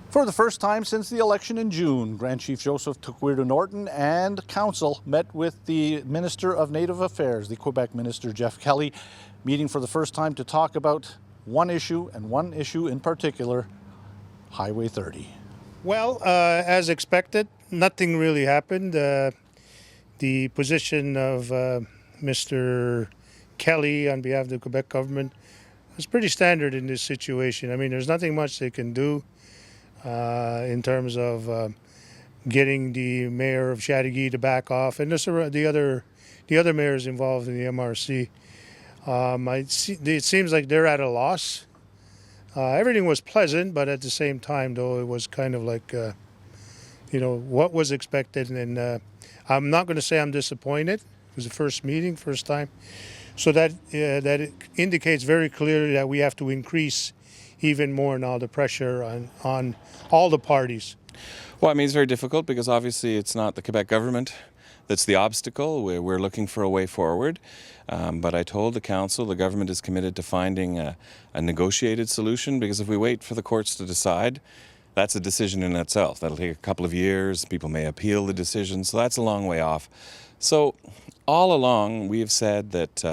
For the first time since the election in June, Grand Chief Joseph Tokwiro Norton and Council met with the Minister of Native Affairs, the Quebec Minister Geoffrey Kelley, meeting for the first time to talk about one issue, and one issue in particular, Highway 30. Well, as expected, nothing really happened. The position of Mr. Kelley on behalf of the Quebec government was pretty standard in this situation. I mean, there's nothing much they can do in terms of getting the mayor of Chateauguay to back off, and the other mayors involved in the MRC. It seems like they're at a loss. Everything was pleasant, but at the same time, though, it was kind of like, what was expected. And I'm not going to say I'm disappointed. It was the first meeting, first time. So that it indicates very clearly that we have to increase even more now the pressure on all the parties. Well, I mean, it's very difficult because obviously it's not the Quebec government that's the obstacle. We're looking for a way forward. But I told the council the government is committed to finding a negotiated solution, because if we wait for the courts to decide, that's a decision in itself. That'll take a couple of years. People may appeal the decision, so that's a long way off. So all along, we have said that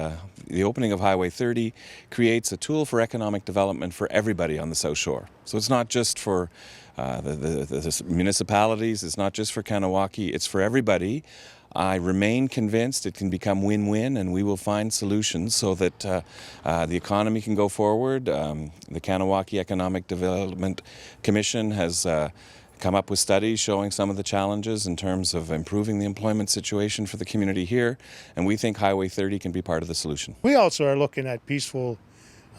the opening of Highway 30 creates a tool for economic development for everybody on the South Shore. So it's not just for the municipalities, it's not just for Kahnawake, it's for everybody. I remain convinced it can become win-win, and we will find solutions so that the economy can go forward. The Kahnawake Economic Development Commission has come up with studies showing some of the challenges in terms of improving the employment situation for the community here, and we think Highway 30 can be part of the solution. We also are looking at peaceful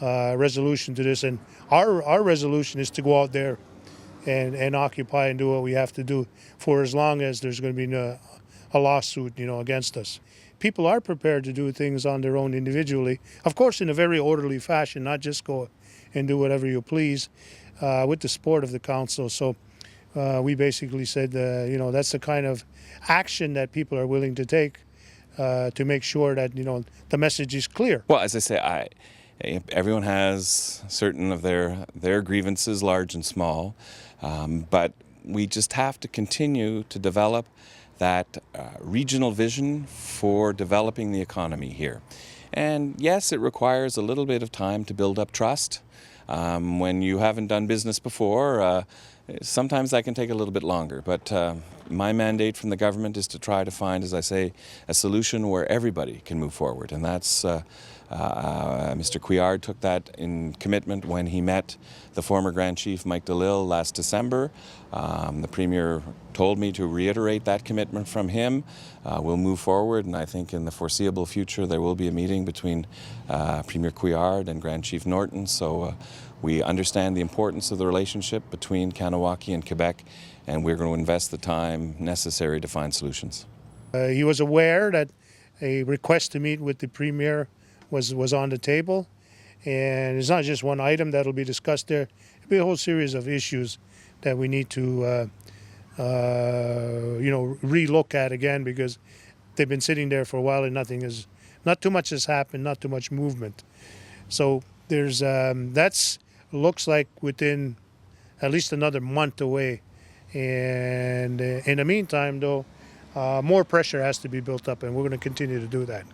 resolution to this, and our resolution is to go out there and occupy and do what we have to do for as long as there's going to be a lawsuit, against us. People are prepared to do things on their own individually, of course in a very orderly fashion, not just go and do whatever you please, with the support of the council. So we basically said, that's the kind of action that people are willing to take to make sure that, the message is clear. Well, as I say, everyone has certain of their grievances, large and small, but we just have to continue to develop that regional vision for developing the economy here. And yes, it requires a little bit of time to build up trust. When you haven't done business before, sometimes that can take a little bit longer. But my mandate from the government is to try to find, as I say, a solution where everybody can move forward. And that's Mr. Couillard took that in commitment when he met the former Grand Chief Mike DeLille last December. The Premier told me to reiterate that commitment from him. We'll move forward, and I think in the foreseeable future there will be a meeting between Premier Couillard and Grand Chief Norton. So we understand the importance of the relationship between Kahnawake and Quebec, and we're going to invest the time necessary to find solutions. He was aware that a request to meet with the Premier was on the table, and it's not just one item that'll be discussed there. It'll be a whole series of issues that we need to relook at again, because they've been sitting there for a while and not too much has happened, not too much movement. So there's looks like within at least another month away, and in the meantime, though, more pressure has to be built up, and we're going to continue to do that.